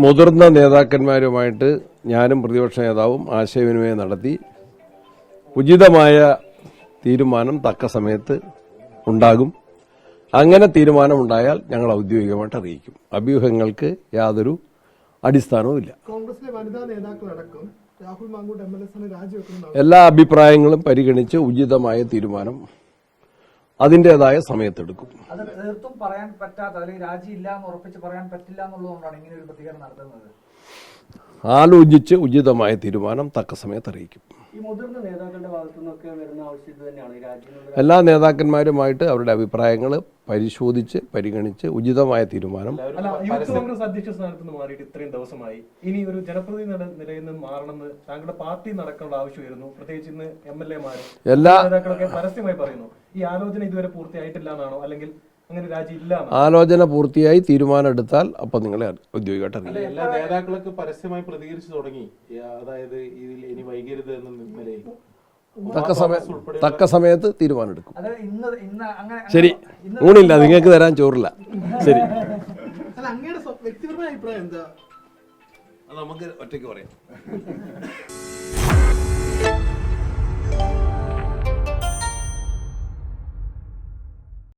മുതിർന്ന നേതാക്കന്മാരുമായിട്ട് ഞാനും പ്രതിപക്ഷ നേതാവും ആശയവിനിമയം നടത്തി ഉചിതമായ തീരുമാനം തക്ക സമയത്ത് ഉണ്ടാകും. അങ്ങനെ തീരുമാനമുണ്ടായാൽ ഞങ്ങൾ ഔദ്യോഗികമായിട്ട് അറിയിക്കും. അഭ്യൂഹങ്ങൾക്ക് യാതൊരു അടിസ്ഥാനവുമില്ല. കോൺഗ്രസിലെ വനിതാ നേതാക്കളടക്കം രാഹുൽ മാങ്കൂട്ട് MLA രാജിവെക്കുന്ന എല്ലാ അഭിപ്രായങ്ങളും പരിഗണിച്ച് ഉചിതമായ തീരുമാനം അതിൻ്റെതായ സമയത്തെടുക്കും. അത് തീർത്തും പറയാൻ പറ്റാത്ത അല്ലെങ്കിൽ രാജിയില്ല എന്ന് ഉറപ്പിച്ച് പറയാൻ പറ്റില്ല എന്നുള്ളതുകൊണ്ടാണ് ഇങ്ങനെ ഒരു പ്രതികരണം നടത്തുന്നത്. ആലോചിച്ച് ഉചിതമായ തീരുമാനം തക്ക സമയത്ത് അറിയിക്കും. ഈ മുതിർന്ന നേതാക്കളുടെ ഭാഗത്തു നിന്നൊക്കെ വരുന്ന ആവശ്യം തന്നെയാണ് ഈ രാജ്യം. എല്ലാ നേതാക്കന്മാരുമായിട്ട് അവരുടെ അഭിപ്രായങ്ങൾ പരിശോധിച്ച് പരിഗണിച്ച് ഉചിതമായ തീരുമാനം. യൂത്ത് കോൺഗ്രസ് അധ്യക്ഷ സ്ഥാനത്ത് നിന്ന് മാറിയിട്ട് ഇത്രയും ദിവസമായി, ഇനി ഒരു ജനപ്രതിനിധി നിലയിൽ നിന്ന് മാറണമെന്ന് താങ്കളുടെ പാർട്ടി നടക്കാനുള്ള ആവശ്യമായിരുന്നു. പ്രത്യേകിച്ച് ഇന്ന് MLA എല്ലാ നേതാക്കളൊക്കെ പരസ്യമായി പറയുന്നു. ഈ ആലോചന ഇതുവരെ പൂർത്തിയായിട്ടില്ല എന്നാണോ, അല്ലെങ്കിൽ അങ്ങനെ രാജി ഇല്ല? ആലോചന പൂർത്തിയായി തീരുമാനം എടുത്താൽ അപ്പം നിങ്ങളെ ഔദ്യോഗികമായിട്ട് അറിയിക്കും. എല്ലാ നേതാക്കളൊക്കെ പരസ്യമായി പ്രതികരിച്ചു തുടങ്ങി. അതായത് ഇതിൽ ഇനി വൈകരുത് എന്ന നിലയിൽ തക്ക സമയത്ത് തീരുമാനം എടുക്കും. ശരി, ഊണില്ല, നിങ്ങൾക്ക് തരാൻ ചോറില്ല. ശരി, അങ്ങയുടെ വ്യക്തിപരമായ അഭിപ്രായം എന്താ? നമുക്ക് ഒറ്റയ്ക്ക് പറയാം.